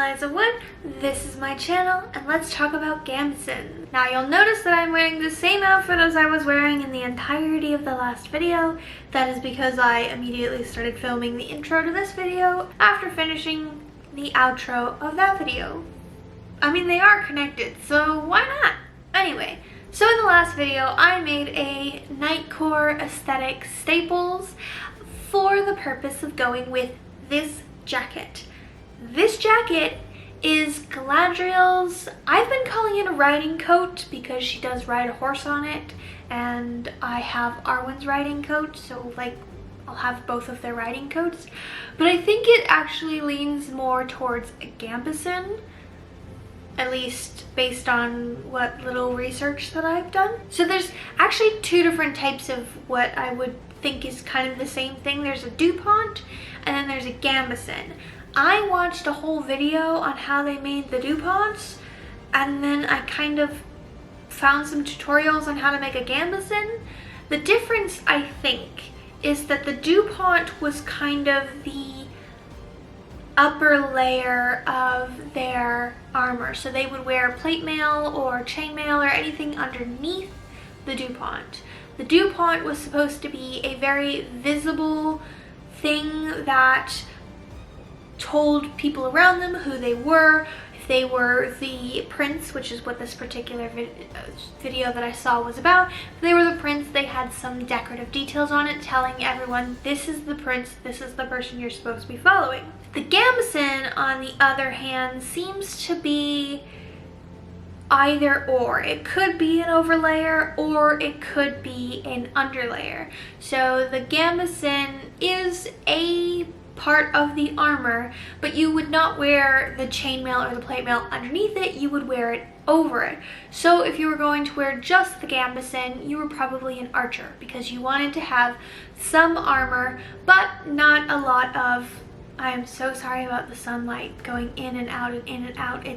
Eliza Wood, this is my channel, and let's talk about gambeson. Now you'll notice that I'm wearing the same outfit as I was wearing in the entirety of the last video. That is because I immediately started filming the intro to this video after finishing the outro of that video. I mean, they are connected, so why not? Anyway, so in the last video I made a Knightcore aesthetic staples for the purpose of going with this jacket. This jacket is Galadriel's, I've been calling it a riding coat because she does ride a horse on it, and I have Arwen's riding coat, so like I'll have both of their riding coats. But I think it actually leans more towards a gambeson, at least based on what little research that I've done. So there's actually two different types of what I would think is kind of the same thing. There's a DuPont and then there's a gambeson. I watched a whole video on how they made the DuPonts, and then I kind of found some tutorials on how to make a gambeson. The difference, I think, is that the DuPont was kind of the upper layer of their armor. So they would wear plate mail or chainmail or anything underneath the DuPont. The DuPont was supposed to be a very visible thing that told people around them who they were. If they were the prince, which is what this particular video that I saw was about, if they were the prince, they had some decorative details on it telling everyone, this is the prince, this is the person you're supposed to be following. The gambeson, on the other hand, seems to be either or. It could be an overlayer or it could be an underlayer. So the gambeson is a part of the armor, but you would not wear the chainmail or the plate mail underneath it, you would wear it over it. So if you were going to wear just the gambeson, you were probably an archer because you wanted to have some armor, but not a lot of, I am so sorry about the sunlight going in and out and in and out.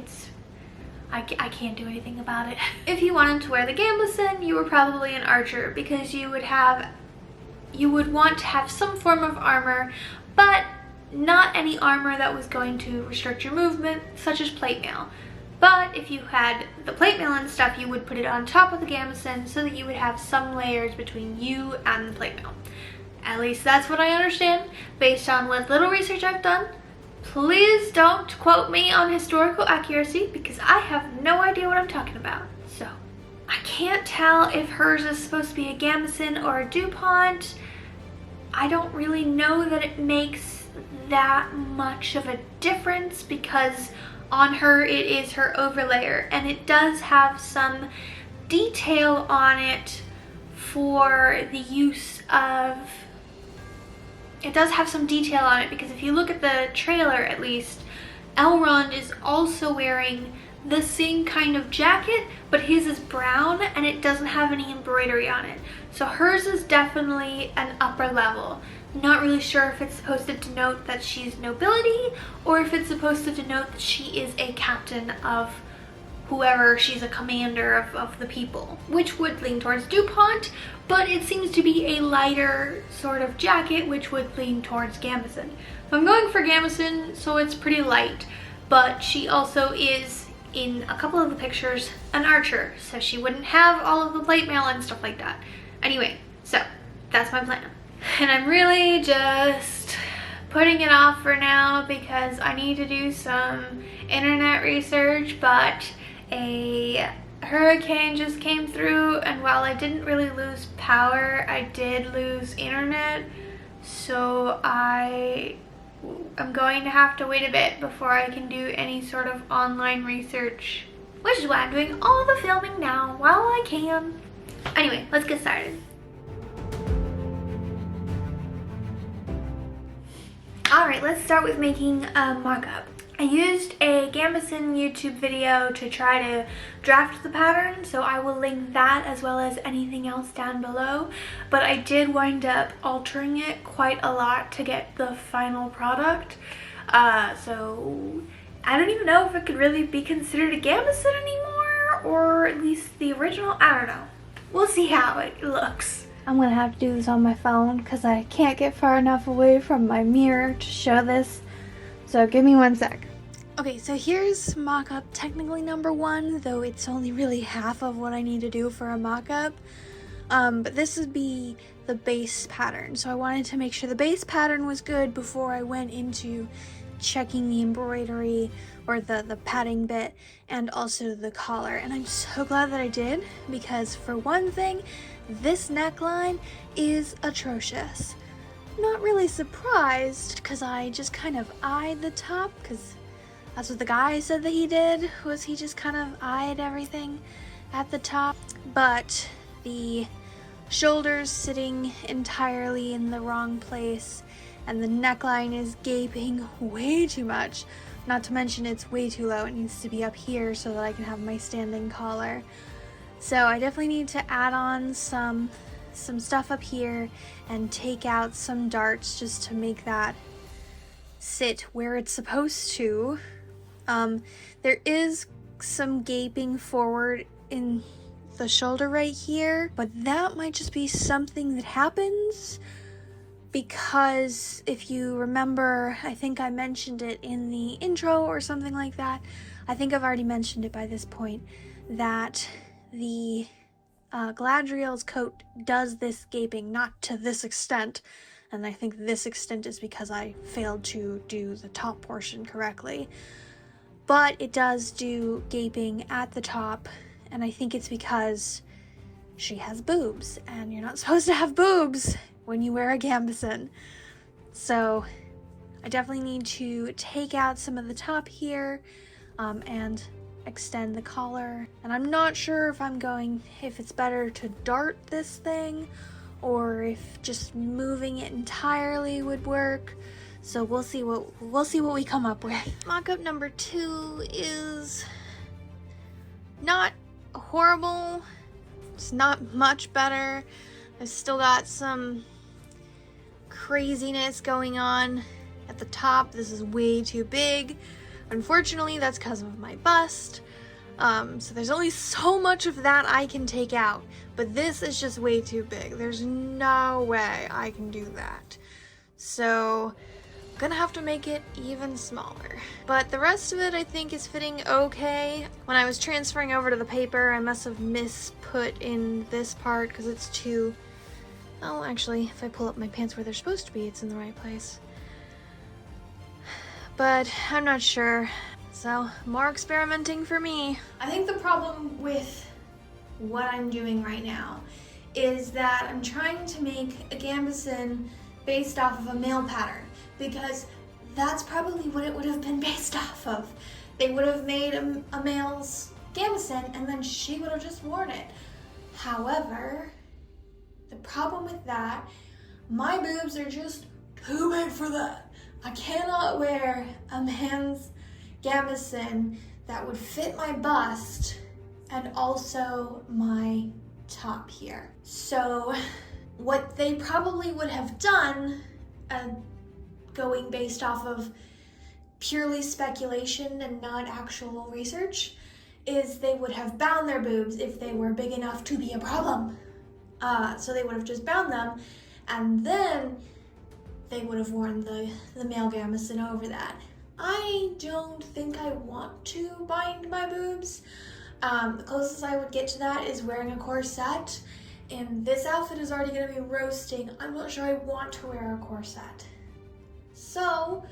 I can't do anything about it. If you wanted to wear the gambeson, you were probably an archer because you would want to have some form of armor, but not any armor that was going to restrict your movement, such as plate mail. But if you had the plate mail and stuff, you would put it on top of the gambeson so that you would have some layers between you and the plate mail. At least that's what I understand based on what little research I've done. Please don't quote me on historical accuracy because I have no idea what I'm talking about. So I can't tell if hers is supposed to be a gambeson or a DuPont. I don't really know that it makes that much of a difference because on her it is her overlayer, and it does have some detail on it for the use of, it does have some detail on it because if you look at the trailer at least, Elrond is also wearing the same kind of jacket, but his is brown and it doesn't have any embroidery on it. So hers is definitely an upper level. Not really sure if it's supposed to denote that she's nobility or if it's supposed to denote that she is a captain of whoever, she's a commander of the people, which would lean towards DuPont, but it seems to be a lighter sort of jacket, which would lean towards gambeson. So I'm going for gambeson, so it's pretty light, but she also is, in a couple of the pictures, an archer, so she wouldn't have all of the plate mail and stuff like that. Anyway, so that's my plan. And I'm really just putting it off for now because I need to do some internet research, but a hurricane just came through, and while I didn't really lose power, I did lose internet, so I'm going to have to wait a bit before I can do any sort of online research, which is why I'm doing all the filming now while I can. Anyway, let's get started. Alright, let's start with making a mock-up. I used a gambeson YouTube video to try to draft the pattern, so I will link that as well as anything else down below, but I did wind up altering it quite a lot to get the final product, so I don't even know if it could really be considered a gambeson anymore, or at least the original, I don't know. We'll see how it looks. I'm gonna have to do this on my phone because I can't get far enough away from my mirror to show this. So give me one sec. Okay, so here's mock-up technically number 1, though it's only really half of what I need to do for a mock-up. But this would be the base pattern. So I wanted to make sure the base pattern was good before I went into checking the embroidery or the padding bit and also the collar. And I'm so glad that I did, because for one thing, this neckline is atrocious. Not really surprised, because I just kind of eyed the top, because that's what the guy said that he did, was he just kind of eyed everything at the top. But the shoulders sitting entirely in the wrong place, and the neckline is gaping way too much. Not to mention it's way too low. It needs to be up here so that I can have my standing collar. So I definitely need to add on some stuff up here and take out some darts just to make that sit where it's supposed to. There is some gaping forward in the shoulder right here, but that might just be something that happens because if you remember, I think I mentioned it in the intro or something like that. I think I've already mentioned it by this point, that the Galadriel's coat does this gaping, not to this extent, and I think this extent is because I failed to do the top portion correctly. But it does do gaping at the top, and I think it's because she has boobs, and you're not supposed to have boobs when you wear a gambeson. So I definitely need to take out some of the top here and extend the collar. And I'm not sure if it's better to dart this thing or if just moving it entirely would work. So we'll see what we come up with. Mock-up number 2 is not horrible. It's not much better. I've still got some craziness going on at the top. This is way too big. Unfortunately, that's because of my bust. So there's only so much of that I can take out, but this is just way too big. There's no way I can do that. So I'm gonna have to make it even smaller. But the rest of it I think is fitting okay. When I was transferring over to the paper, I must have misput in this part because it's too... Oh, actually, if I pull up my pants where they're supposed to be, it's in the right place. But I'm not sure. So, more experimenting for me. I think the problem with what I'm doing right now is that I'm trying to make a gambeson based off of a male pattern, because that's probably what it would have been based off of. They would have made a male's gambeson and then she would have just worn it. However, the problem with that, my boobs are just too big for that. I cannot wear a man's gambeson that would fit my bust and also my top here. So what they probably would have done, going based off of purely speculation and not actual research, is they would have bound their boobs if they were big enough to be a problem. So they would have just bound them, and then they would have worn the male gambeson over that. I don't think I want to bind my boobs. The closest I would get to that is wearing a corset, and this outfit is already going to be roasting. I'm not sure I want to wear a corset. So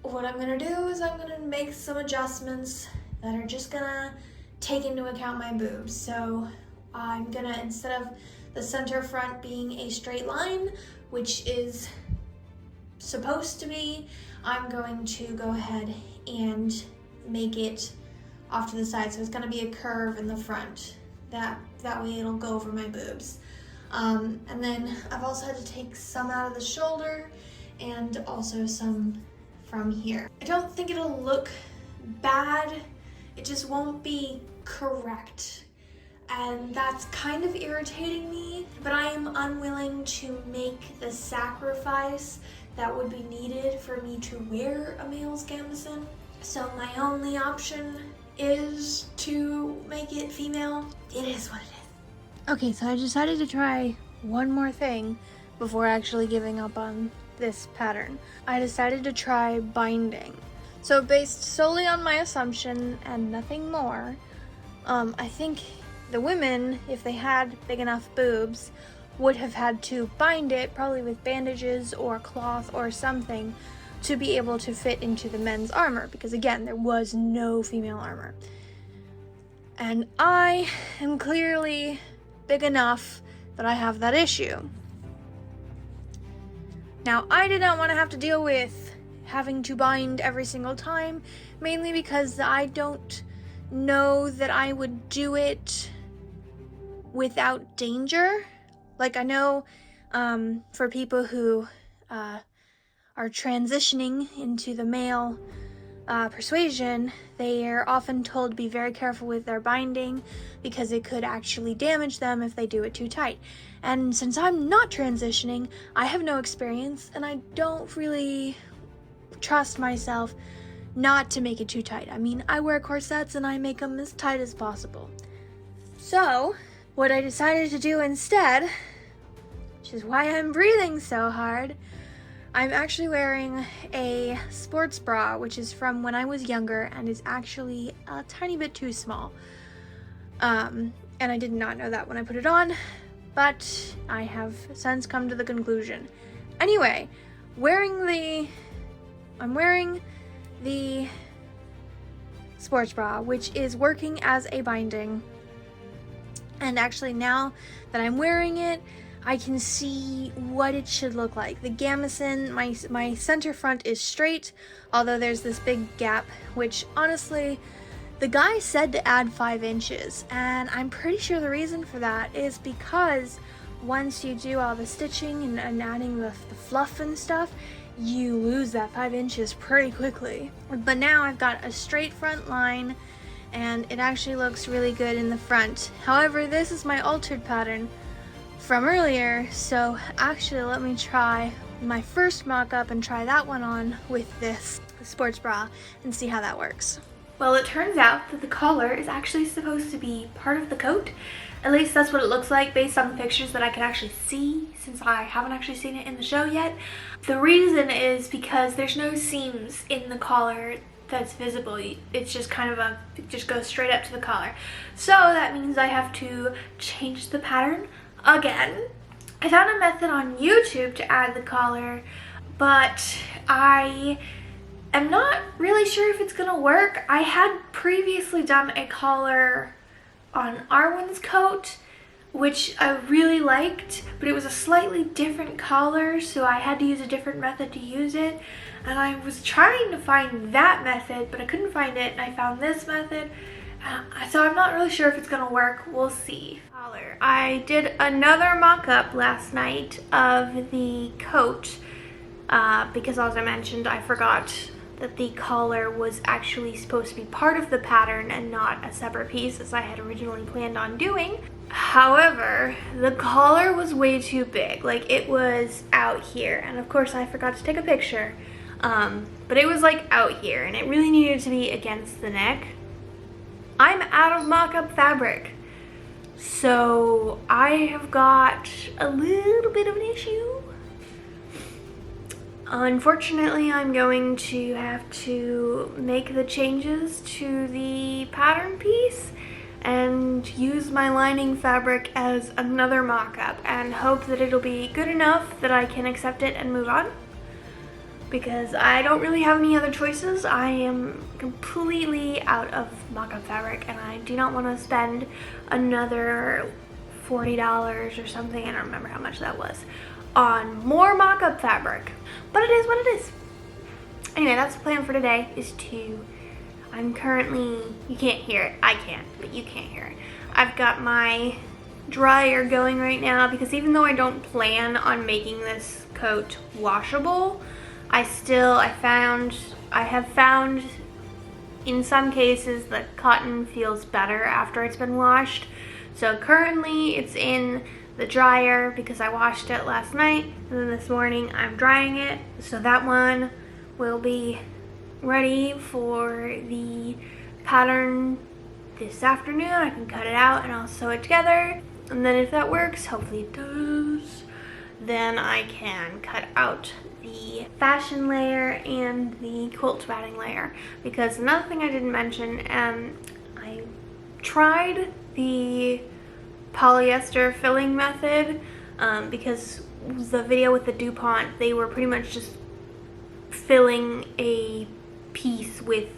what I'm going to do is I'm going to make some adjustments that are just going to take into account my boobs. So I'm going to, instead of the center front being a straight line, which is supposed to be, I'm going to go ahead and make it off to the side. So it's going to be a curve in the front. That way it'll go over my boobs. And then I've also had to take some out of the shoulder and also some from here. I don't think it'll look bad. It just won't be correct. And that's kind of irritating me, but I am unwilling to make the sacrifice that would be needed for me to wear a male's gambeson. So my only option is to make it female. It is what it is. Okay, so I decided to try one more thing before actually giving up on this pattern. I decided to try binding. So based solely on my assumption and nothing more, I think the women, if they had big enough boobs, would have had to bind it, probably with bandages or cloth or something, to be able to fit into the men's armor, because again, there was no female armor. And I am clearly big enough that I have that issue. Now, I did not want to have to deal with having to bind every single time, mainly because I don't know that I would do it without danger. Like, I know for people who are transitioning into the male persuasion, they are often told to be very careful with their binding because it could actually damage them if they do it too tight. And since I'm not transitioning, I have no experience, and I don't really trust myself not to make it too tight. I mean, I wear corsets and I make them as tight as possible. So, what I decided to do instead, which is why I'm breathing so hard, I'm actually wearing a sports bra, which is from when I was younger and is actually a tiny bit too small. And I did not know that when I put it on, but I have since come to the conclusion. Anyway, I'm wearing the sports bra, which is working as a binding. And actually, now that I'm wearing it, I can see what it should look like. The gambeson, my center front is straight, although there's this big gap, which honestly, the guy said to add 5 inches, and I'm pretty sure the reason for that is because once you do all the stitching and adding the fluff and stuff, you lose that 5 inches pretty quickly. But now I've got a straight front line, and it actually looks really good in the front. However, this is my altered pattern from earlier, so actually let me try my first mock-up and try that one on with this sports bra and see how that works. Well, it turns out that the collar is actually supposed to be part of the coat. At least that's what it looks like based on the pictures that I can actually see, since I haven't actually seen it in the show yet. The reason is because there's no seams in the collar that's visible. It's just kind of it just goes straight up to the collar. So that means I have to change the pattern again. I found a method on YouTube to add the collar, but I am not really sure if it's gonna work. I had previously done a collar on Arwen's coat, which I really liked, but it was a slightly different collar, so I had to use a different method to use it. And I was trying to find that method, but I couldn't find it, and I found this method. So I'm not really sure if it's gonna work. We'll see. I did another mock-up last night of the coat because, as I mentioned, I forgot that the collar was actually supposed to be part of the pattern and not a separate piece as I had originally planned on doing. However, the collar was way too big. Like, it was out here, and of course I forgot to take a picture, but it was like out here, and it really needed to be against the neck. I'm out of mock-up fabric, so I have got a little bit of an issue. Unfortunately, I'm going to have to make the changes to the pattern piece and use my lining fabric as another mock-up and hope that it'll be good enough that I can accept it and move on, because I don't really have any other choices. I am completely out of mock-up fabric, and I do not want to spend another $40 or something, I don't remember how much that was, on more mock-up fabric. But it is what it is. Anyway, that's the plan for today, is I'm currently, you can't hear it, I can't, but you can't hear it. I've got my dryer going right now because even though I don't plan on making this coat washable, I have found in some cases that cotton feels better after it's been washed. So currently it's in the dryer because I washed it last night, and then this morning I'm drying it. So that one will be ready for the pattern this afternoon. I can cut it out and I'll sew it together. And then if that works, hopefully it does, then I can cut out the fashion layer and the quilt batting layer. Because another thing I didn't mention, I tried the polyester filling method because the video with the DuPont, they were pretty much just filling a piece with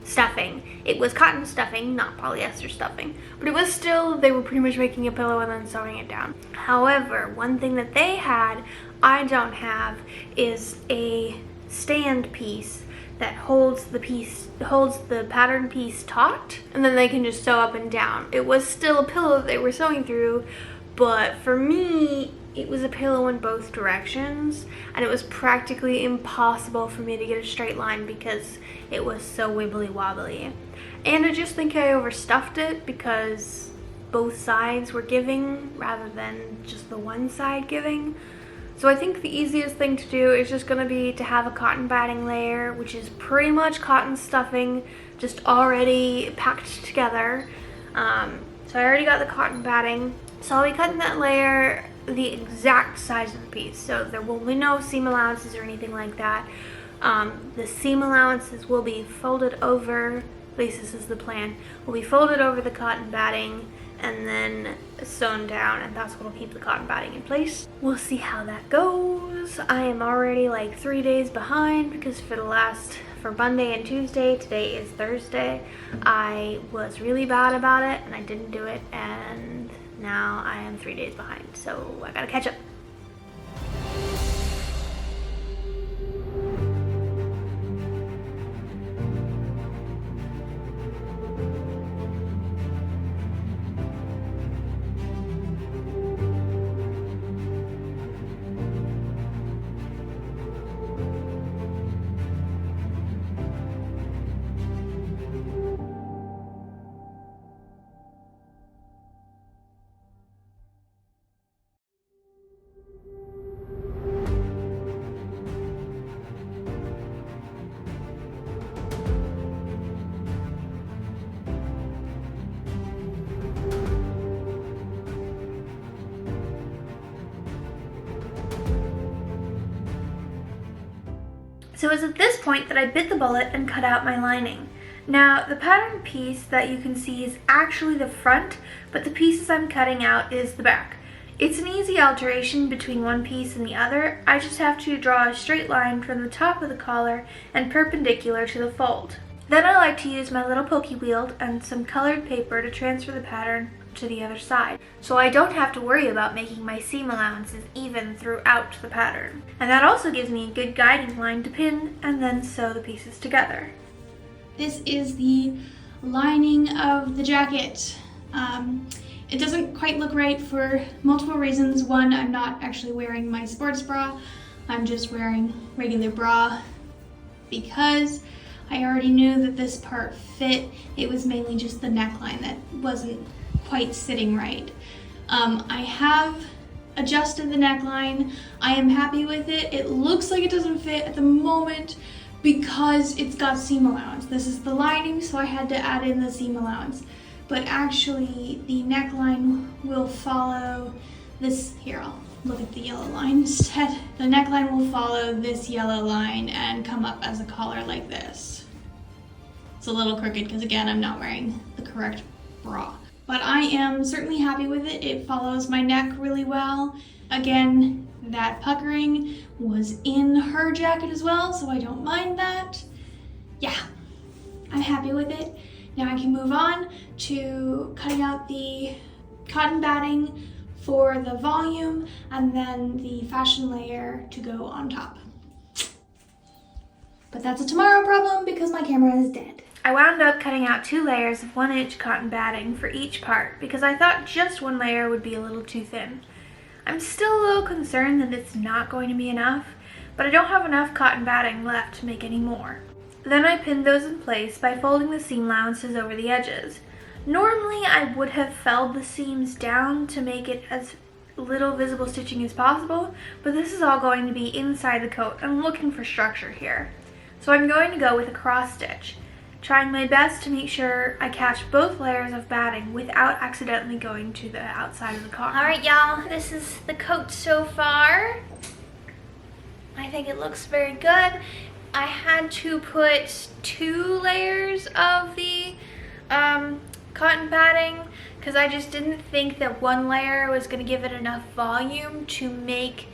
stuffing. It was cotton stuffing, not polyester stuffing, but it was still, they were pretty much making a pillow and then sewing it down. However, one thing that they had, I don't have, is a stand piece that holds the pattern piece taut, and then they can just sew up and down. It was still a pillow that they were sewing through, but for me, it was a pillow in both directions, and it was practically impossible for me to get a straight line because it was so wibbly wobbly. And I just think I overstuffed it because both sides were giving rather than just the one side giving. So I think the easiest thing to do is just going to be to have a cotton batting layer, which is pretty much cotton stuffing just already packed together. So I already got the cotton batting, so I'll be cutting that layer the exact size of the piece, so there will be no seam allowances or anything like that. The seam allowances will be folded over, at least this is the plan, will be folded over the cotton batting and then sewn down, and that's what will keep the cotton batting in place. We'll see how that goes. I am already like 3 days behind because for Monday and Tuesday, today is Thursday, I was really bad about it and I didn't do it, and now I am 3 days behind, so I gotta catch up. So it was at this point that I bit the bullet and cut out my lining. Now, the pattern piece that you can see is actually the front, but the pieces I'm cutting out is the back. It's an easy alteration between one piece and the other. I just have to draw a straight line from the top of the collar and perpendicular to the fold. Then I like to use my little pokey wheel and some colored paper to transfer the pattern to the other side, so I don't have to worry about making my seam allowances even throughout the pattern. And that also gives me a good guiding line to pin and then sew the pieces together. This is the lining of the jacket. It doesn't quite look right for multiple reasons. One, I'm not actually wearing my sports bra. I'm just wearing regular bra because I already knew that this part fit. It was mainly just the neckline that wasn't quite sitting right. I have adjusted the neckline. I am happy with it. It looks like it doesn't fit at the moment because it's got seam allowance. This is the lining, so I had to add in the seam allowance. But actually, the neckline will follow this. Here, I'll look at the yellow line instead. The neckline will follow this yellow line and come up as a collar like this. It's a little crooked because, again, I'm not wearing the correct bra. But I am certainly happy with it. It follows my neck really well. Again, that puckering was in her jacket as well, so I don't mind that. Yeah, I'm happy with it. Now I can move on to cutting out the cotton batting for the volume and then the fashion layer to go on top. But that's a tomorrow problem because my camera is dead. I wound up cutting out 2 layers of 1-inch cotton batting for each part because I thought just one layer would be a little too thin. I'm still a little concerned that it's not going to be enough, but I don't have enough cotton batting left to make any more. Then I pinned those in place by folding the seam allowances over the edges. Normally I would have felled the seams down to make it as little visible stitching as possible, but this is all going to be inside the coat. I'm looking for structure here. So I'm going to go with a cross stitch, trying my best to make sure I catch both layers of batting without accidentally going to the outside of the cotton. Alright y'all, this is the coat so far. I think it looks very good. I had to put 2 layers of the cotton padding because I just didn't think that 1 layer was going to give it enough volume to make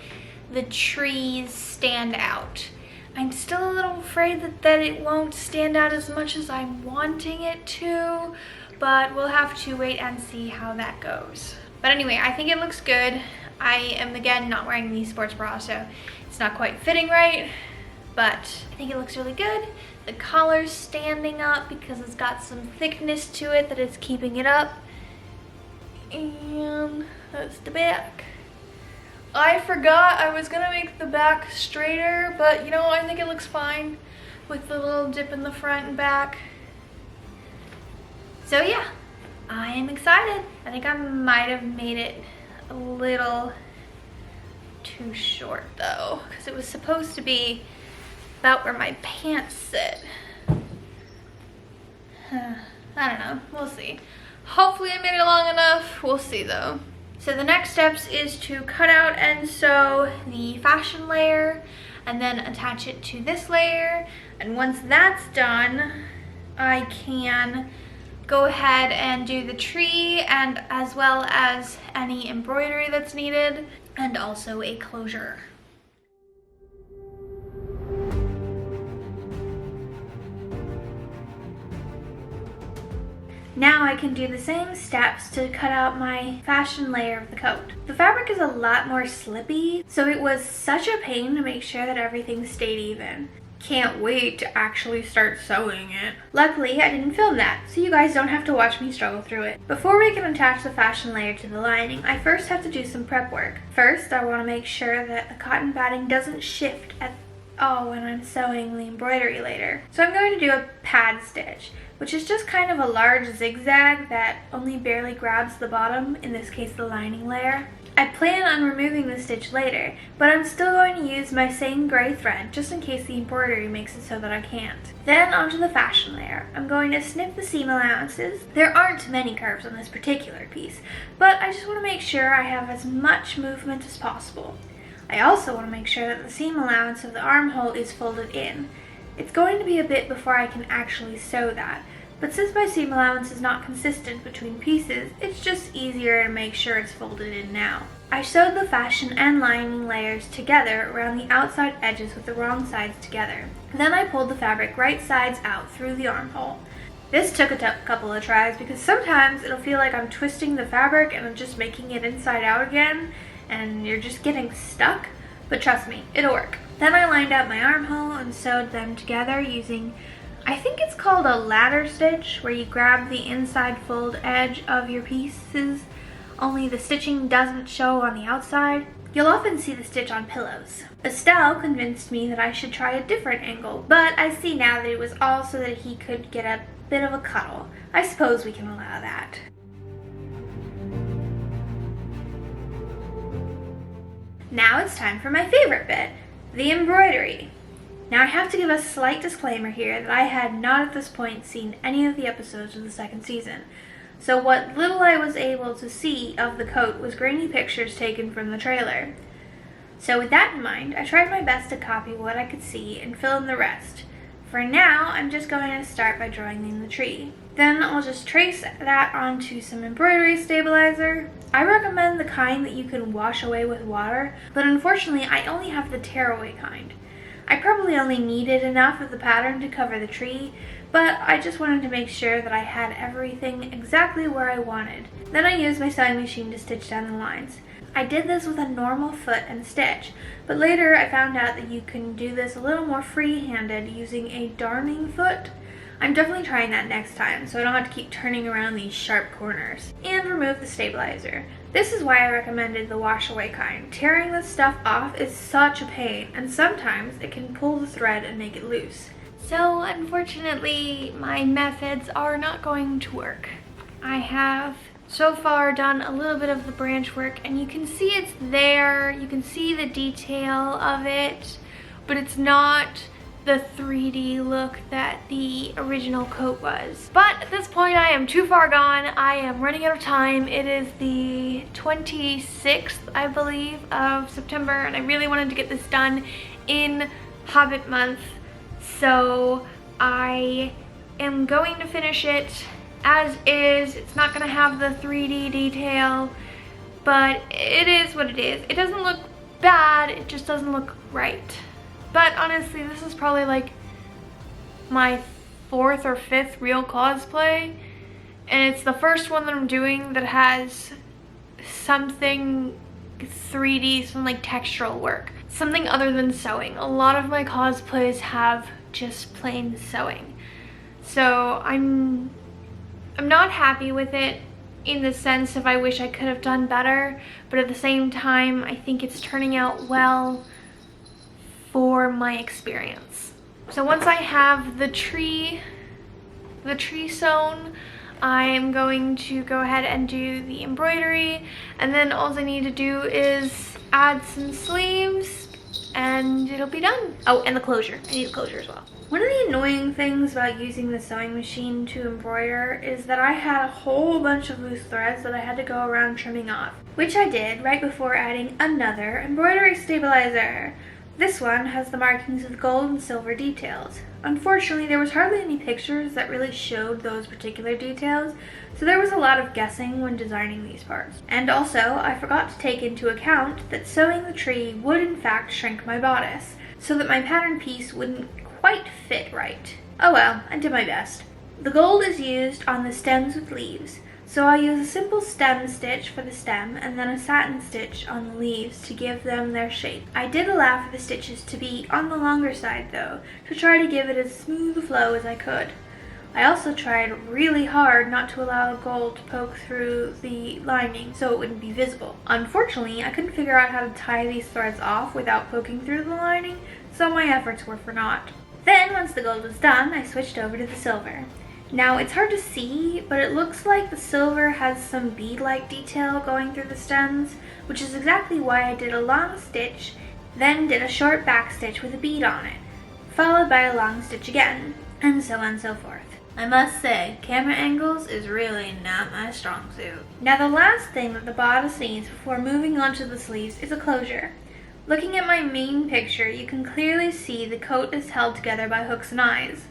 the trees stand out. I'm still a little afraid that it won't stand out as much as I'm wanting it to, but we'll have to wait and see how that goes. But anyway, I think it looks good. I am, again, not wearing the sports bra, so it's not quite fitting right, but I think it looks really good. The collar's standing up because it's got some thickness to it that is keeping it up. And that's the back. I forgot I was gonna make the back straighter, but you know, I think it looks fine with the little dip in the front and back. So yeah, I am excited. I think I might have made it a little too short though, because it was supposed to be about where my pants sit. I don't know, we'll see. Hopefully I made it long enough, we'll see though. So the next steps is to cut out and sew the fashion layer and then attach it to this layer. And once that's done, I can go ahead and do the tree and as well as any embroidery that's needed and also a closure. Now I can do the same steps to cut out my fashion layer of the coat. The fabric is a lot more slippy, so it was such a pain to make sure that everything stayed even. Can't wait to actually start sewing it. Luckily, I didn't film that, so you guys don't have to watch me struggle through it. Before we can attach the fashion layer to the lining, I first have to do some prep work. First, I want to make sure that the cotton batting doesn't shift at all when I'm sewing the embroidery later. So I'm going to do a pad stitch, which is just kind of a large zigzag that only barely grabs the bottom, in this case the lining layer. I plan on removing the stitch later, but I'm still going to use my same gray thread just in case the embroidery makes it so that I can't. Then onto the fashion layer. I'm going to snip the seam allowances. There aren't many curves on this particular piece, but I just want to make sure I have as much movement as possible. I also want to make sure that the seam allowance of the armhole is folded in. It's going to be a bit before I can actually sew that, but since my seam allowance is not consistent between pieces, it's just easier to make sure it's folded in now. I sewed the fashion and lining layers together around the outside edges with the wrong sides together. Then I pulled the fabric right sides out through the armhole. This took a couple of tries because sometimes it'll feel like I'm twisting the fabric and I'm just making it inside out again, and you're just getting stuck, but trust me, it'll work. Then I lined up my armhole and sewed them together using, I think it's called a ladder stitch, where you grab the inside fold edge of your pieces, only the stitching doesn't show on the outside. You'll often see the stitch on pillows. Estelle convinced me that I should try a different angle, but I see now that it was all so that he could get a bit of a cuddle. I suppose we can allow that. Now it's time for my favorite bit, the embroidery. Now I have to give a slight disclaimer here that I had not at this point seen any of the episodes of the second season. So what little I was able to see of the coat was grainy pictures taken from the trailer. So with that in mind, I tried my best to copy what I could see and fill in the rest. For now, I'm just going to start by drawing in the tree. Then I'll just trace that onto some embroidery stabilizer. I recommend the kind that you can wash away with water, but unfortunately I only have the tearaway kind. I probably only needed enough of the pattern to cover the tree, but I just wanted to make sure that I had everything exactly where I wanted. Then I used my sewing machine to stitch down the lines. I did this with a normal foot and stitch, but later I found out that you can do this a little more free-handed using a darning foot. I'm definitely trying that next time so I don't have to keep turning around these sharp corners. And remove the stabilizer. This is why I recommended the wash away kind. Tearing this stuff off is such a pain, and sometimes it can pull the thread and make it loose. So unfortunately, my methods are not going to work. I have so far done a little bit of the branch work, and you can see it's there, you can see the detail of it, but it's not the 3D look that the original coat was. But at this point I am too far gone. I am running out of time. It is the 26th, I believe, of September, and I really wanted to get this done in Hobbit month, so I am going to finish it as is. It's not gonna have the 3D detail, but it is what it is. It doesn't look bad, it just doesn't look right. But honestly, this is probably like my 4th or 5th real cosplay, and it's the first one that I'm doing that has something 3D, some like textural work, something other than sewing. A lot of my cosplays have just plain sewing, so I'm not happy with it, in the sense of I wish I could have done better, but at the same time I think it's turning out well for my experience. So once I have the tree sewn, I am going to go ahead and do the embroidery, and then all I need to do is add some sleeves and it'll be done. Oh, and the closure. I need the closure as well. One of the annoying things about using the sewing machine to embroider is that I had a whole bunch of loose threads that I had to go around trimming off, which I did right before adding another embroidery stabilizer. This one has the markings with gold and silver details. Unfortunately, there was hardly any pictures that really showed those particular details, so there was a lot of guessing when designing these parts. And also, I forgot to take into account that sewing the tree would in fact shrink my bodice, so that my pattern piece wouldn't quite fit right. Oh well, I did my best. The gold is used on the stems with leaves, so I use a simple stem stitch for the stem and then a satin stitch on the leaves to give them their shape. I did allow for the stitches to be on the longer side though, to try to give it as smooth a flow as I could. I also tried really hard not to allow the gold to poke through the lining so it wouldn't be visible. Unfortunately, I couldn't figure out how to tie these threads off without poking through the lining, so my efforts were for naught. Then, once the gold was done, I switched over to the silver. Now, it's hard to see, but it looks like the silver has some bead-like detail going through the stems, which is exactly why I did a long stitch, then did a short back stitch with a bead on it, followed by a long stitch again, and so on and so forth. I must say, camera angles is really not my strong suit. Now, the last thing that the bodice needs before moving on to the sleeves is a closure. Looking at my main picture, you can clearly see the coat is held together by hooks and eyes.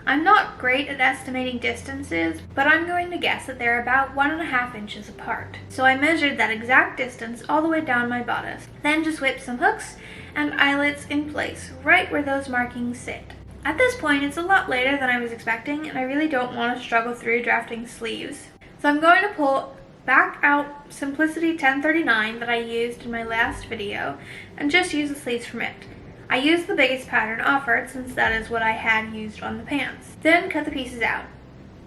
I'm not great at estimating distances, but I'm going to guess that they're about 1.5 inches apart. So I measured that exact distance all the way down my bodice, then just whipped some hooks and eyelets in place, right where those markings sit. At this point, it's a lot later than I was expecting, and I really don't want to struggle through drafting sleeves. So I'm going to pull back out Simplicity 1039 that I used in my last video, and just use the sleeves from it. I used the biggest pattern offered since that is what I had used on the pants. Then cut the pieces out.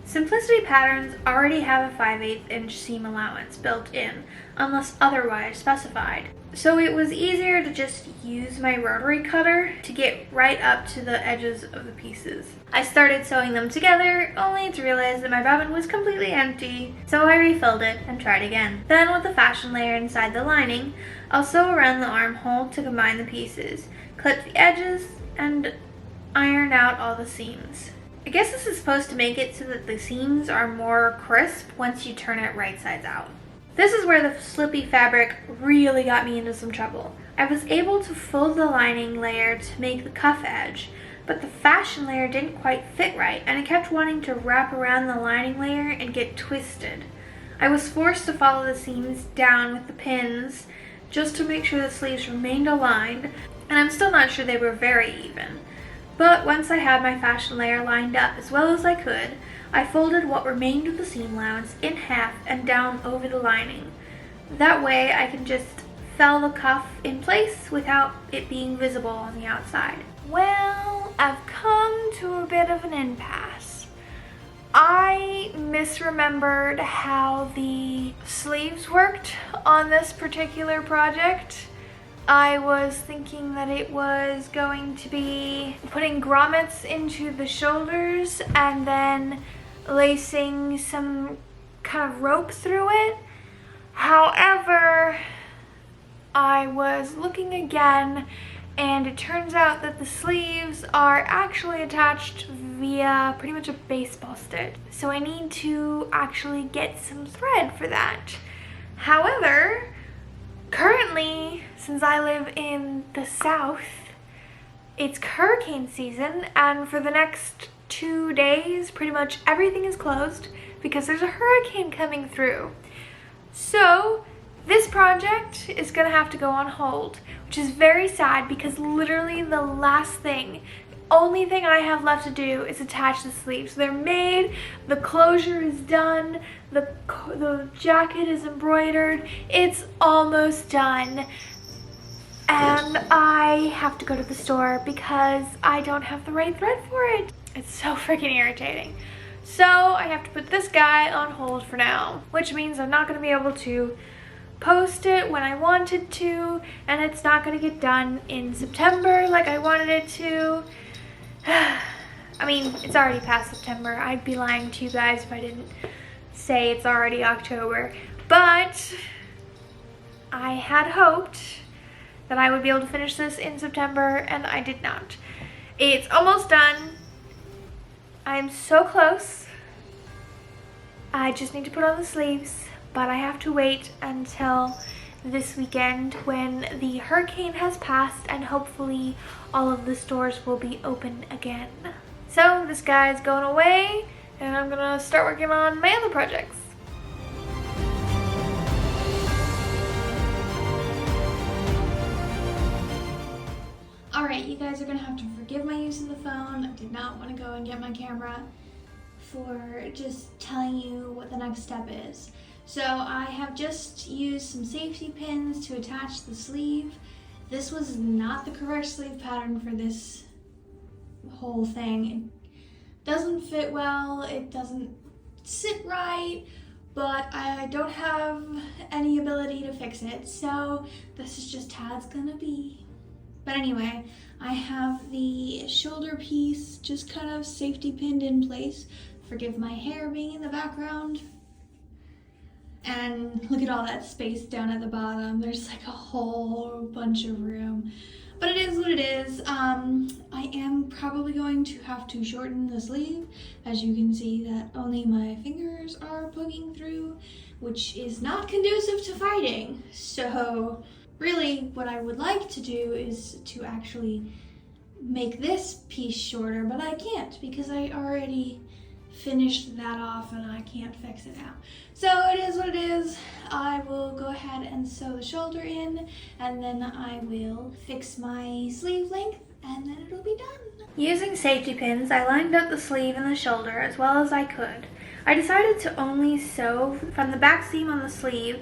Simplicity patterns already have a 5/8 inch seam allowance built in, unless otherwise specified. So it was easier to just use my rotary cutter to get right up to the edges of the pieces. I started sewing them together, only to realize that my bobbin was completely empty, so I refilled it and tried again. Then with the fashion layer inside the lining, I'll sew around the armhole to combine the pieces, clip the edges, and iron out all the seams. I guess this is supposed to make it so that the seams are more crisp once you turn it right sides out. This is where the slippy fabric really got me into some trouble. I was able to fold the lining layer to make the cuff edge, but the fashion layer didn't quite fit right, and it kept wanting to wrap around the lining layer and get twisted. I was forced to follow the seams down with the pins just to make sure the sleeves remained aligned, and I'm still not sure they were very even. But once I had my fashion layer lined up as well as I could, I folded what remained of the seam allowance in half and down over the lining. That way I can just fell the cuff in place without it being visible on the outside. Well, I've come to a bit of an impasse. I misremembered how the sleeves worked on this particular project. I was thinking that it was going to be putting grommets into the shoulders and then lacing some kind of rope through it. However, I was looking again, and it turns out that the sleeves are actually attached via pretty much a baseball stick. So I need to actually get some thread for that. However, currently, since I live in the South, it's hurricane season, and for the next 2 days, pretty much everything is closed because there's a hurricane coming through. So this project is gonna have to go on hold, which is very sad because literally the only thing I have left to do is attach the sleeves. So they're made, the closure is done, the jacket is embroidered, it's almost done. And I have to go to the store because I don't have the right thread for it. It's so freaking irritating. So I have to put this guy on hold for now, which means I'm not gonna be able to post it when I wanted to, and it's not gonna get done in September like I wanted it to. I mean, it's already past September. I'd be lying to you guys if I didn't say it's already October. But I had hoped that I would be able to finish this in September, and I did not. It's almost done. I'm so close. I just need to put on the sleeves, but I have to wait until this weekend when the hurricane has passed and hopefully all of the stores will be open again. So this guy's going away and I'm gonna start working on my other projects. Alright, you guys are gonna have to forgive my use of the phone. I did not want to go and get my camera for just telling you what the next step is. So I have just used some safety pins to attach the sleeve. This was not the correct sleeve pattern for this whole thing. It doesn't fit well, it doesn't sit right, but I don't have any ability to fix it, so this is just how it's gonna be. But anyway, I have the shoulder piece just kind of safety pinned in place. Forgive my hair being in the background. And look at all that space down at the bottom. There's like a whole bunch of room. But it is what it is. I am probably going to have to shorten the sleeve. As you can see that only my fingers are poking through, which is not conducive to fighting. So really what I would like to do is to actually make this piece shorter, but I can't because I already finished that off and I can't fix it now. So it is what it is. I will go ahead and sew the shoulder in, and then I will fix my sleeve length, and then it'll be done. Using safety pins, I lined up the sleeve and the shoulder as well as I could. I decided to only sew from the back seam on the sleeve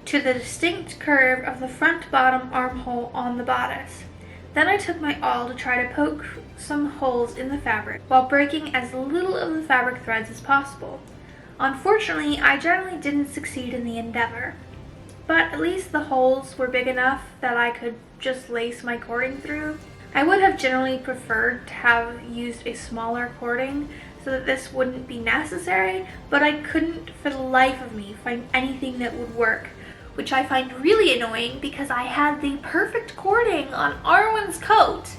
to the distinct curve of the front bottom armhole on the bodice. Then I took my awl to try to poke some holes in the fabric while breaking as little of the fabric threads as possible. Unfortunately, I generally didn't succeed in the endeavor, but at least the holes were big enough that I could just lace my cording through. I would have generally preferred to have used a smaller cording so that this wouldn't be necessary, but I couldn't for the life of me find anything that would work, which I find really annoying because I had the perfect cording on Arwen's coat,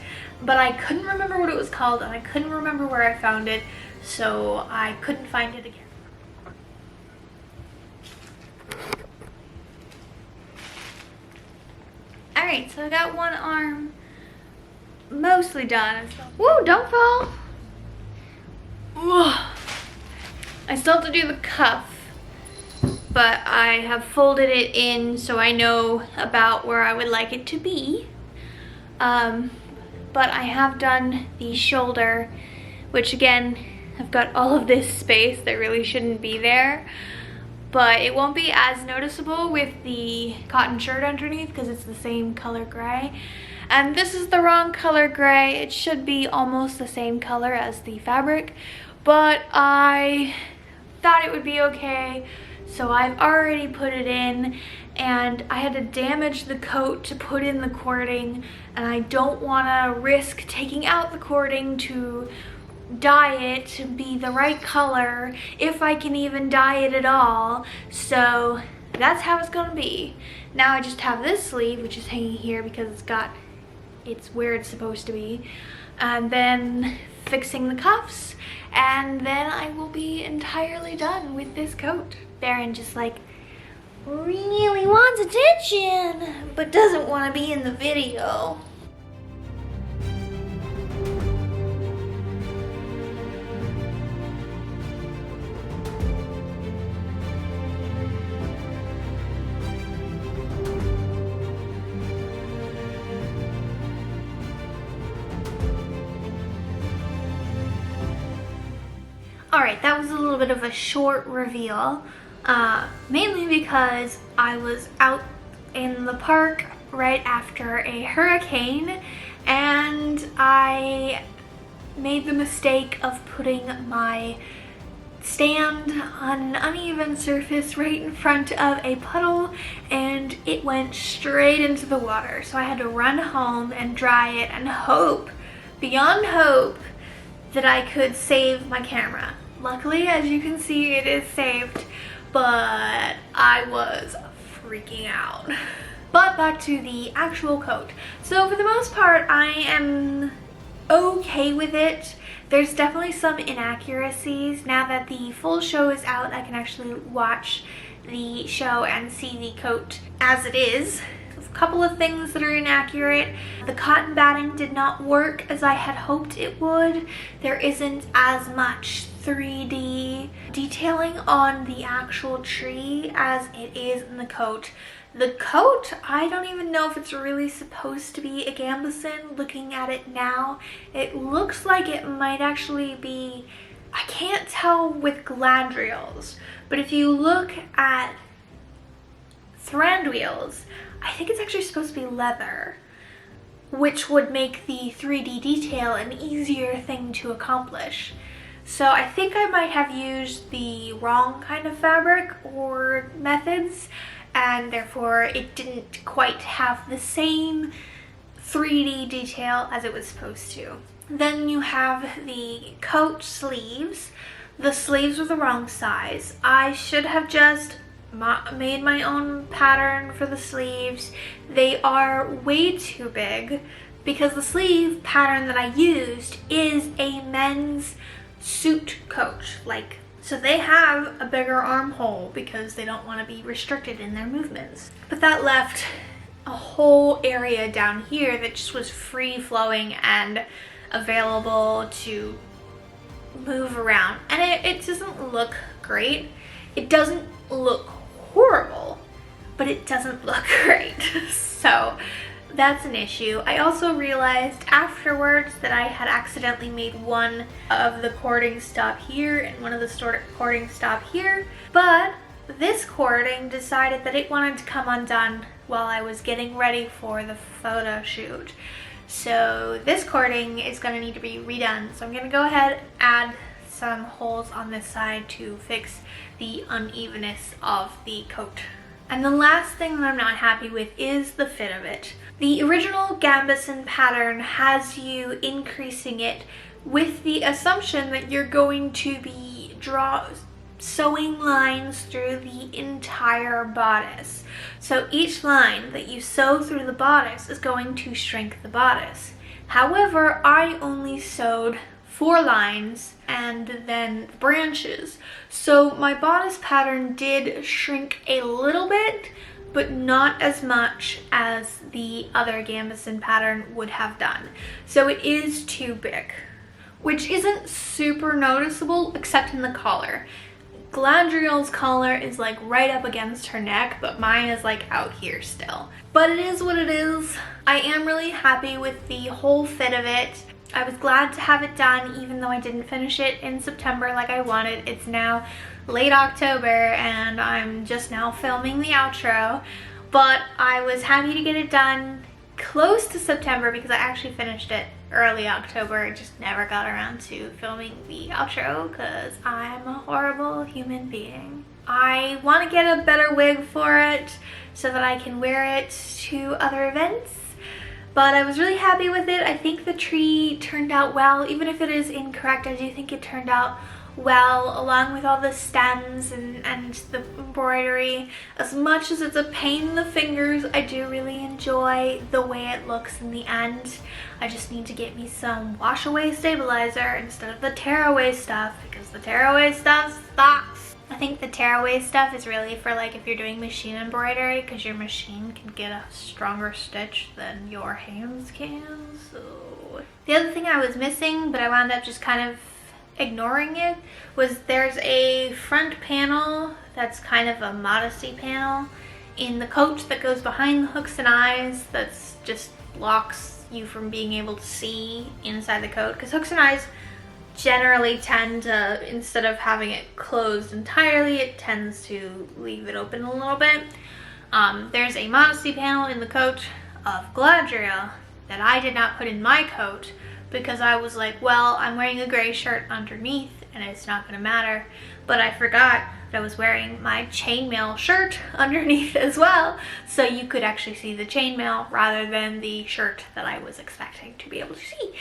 but I couldn't remember what it was called and I couldn't remember where I found it, so I couldn't find it again. Alright, so I got one arm mostly done. Woo, don't fall! Ugh. I still have to do the cuff, but I have folded it in so I know about where I would like it to be. But I have done the shoulder, which again, I've got all of this space that really shouldn't be there, but it won't be as noticeable with the cotton shirt underneath because it's the same color gray. And this is the wrong color gray. It should be almost the same color as the fabric, but I thought it would be okay. So I've already put it in, and I had to damage the coat to put in the cording, and I don't want to risk taking out the cording to dye it to be the right color, if I can even dye it at all. So that's how it's gonna be. Now I just have this sleeve, which is hanging here because it's where it's supposed to be, and then fixing the cuffs, and then I will be entirely done with this coat. Baron just like really wants attention, but doesn't want to be in the video. Alright, that was a little bit of a short reveal, mainly because I was out in the park right after a hurricane and I made the mistake of putting my stand on an uneven surface right in front of a puddle and it went straight into the water. So I had to run home and dry it and hope, beyond hope, that I could save my camera. Luckily, as you can see, it is saved, but I was freaking out. But back to the actual coat. So for the most part, I am okay with it. There's definitely some inaccuracies. Now that the full show is out, I can actually watch the show and see the coat as it is. A couple of things that are inaccurate. The cotton batting did not work as I had hoped it would. There isn't as much 3D detailing on the actual tree as it is in the coat. The coat, I don't even know if it's really supposed to be a gambeson. Looking at it now, it looks like it might actually be, I can't tell with Galadriel's, but if you look at Thranduil's, I think it's actually supposed to be leather, which would make the 3D detail an easier thing to accomplish. So I think I might have used the wrong kind of fabric or methods, and therefore it didn't quite have the same 3D detail as it was supposed to. Then you have the coat sleeves. The sleeves were the wrong size. I should have just made my own pattern for the sleeves. They are way too big because the sleeve pattern that I used is a men's suit coat, so they have a bigger armhole because they don't want to be restricted in their movements. But that left a whole area down here that just was free flowing and available to move around, and it doesn't look great. It doesn't look horrible, but it doesn't look great. So that's an issue. I also realized afterwards that I had accidentally made one of the cording stop here and one of the cording stop here, but this cording decided that it wanted to come undone while I was getting ready for the photo shoot. So this cording is going to need to be redone. So I'm going to go ahead and add some holes on this side to fix the unevenness of the coat. And the last thing that I'm not happy with is the fit of it. The original gambeson pattern has you increasing it with the assumption that you're going to be sewing lines through the entire bodice. So each line that you sew through the bodice is going to shrink the bodice. However, I only sewed 4 lines and then branches. So my bodice pattern did shrink a little bit, but not as much as the other gambeson pattern would have done. So it is too big, which isn't super noticeable except in the collar. Galadriel's collar is like right up against her neck, but mine is like out here still. But it is what it is. I am really happy with the whole fit of it. I was glad to have it done even though I didn't finish it in September like I wanted. It's now late October and I'm just now filming the outro, but I was happy to get it done close to September because I actually finished it early October. I just never got around to filming the outro because I'm a horrible human being. I want to get a better wig for it so that I can wear it to other events. But I was really happy with it. I think the tree turned out well. Even if it is incorrect, I do think it turned out well, along with all the stems and the embroidery. As much as it's a pain in the fingers, I do really enjoy the way it looks in the end. I just need to get me some wash away stabilizer instead of the tear away stuff, because the tear away stuff sucks. I think the tear away stuff is really for like if you're doing machine embroidery, because your machine can get a stronger stitch than your hands can. So the other thing I was missing, but I wound up just kind of ignoring it, was there's a front panel that's kind of a modesty panel in the coat that goes behind the hooks and eyes that's just blocks you from being able to see inside the coat, because hooks and eyes generally tend to, instead of having it closed entirely, it tends to leave it open a little bit. There's a modesty panel in the coat of Galadriel that I did not put in my coat because I was like, well, I'm wearing a gray shirt underneath and it's not gonna matter. But I forgot that I was wearing my chainmail shirt underneath as well, so you could actually see the chainmail rather than the shirt that I was expecting to be able to see.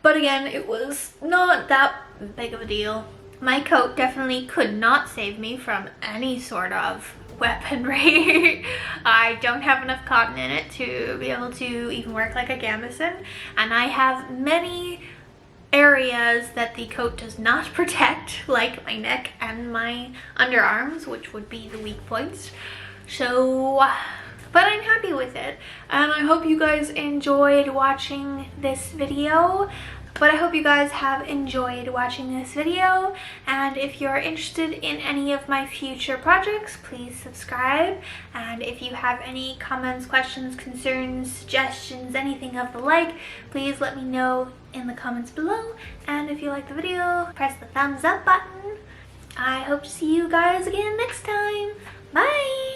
But again, it was not that big of a deal. My coat definitely could not save me from any sort of weaponry. I don't have enough cotton in it to be able to even work like a gambeson, and I have many areas that the coat does not protect, like my neck and my underarms, which would be the weak points. So, but I'm happy with it, and I hope you guys enjoyed watching this video. But I hope you guys have enjoyed watching this video, and if you're interested in any of my future projects, please subscribe. And if you have any comments, questions, concerns, suggestions, anything of the like, please let me know in the comments below. And if you like the video, press the thumbs up button. I hope to see you guys again next time. Bye!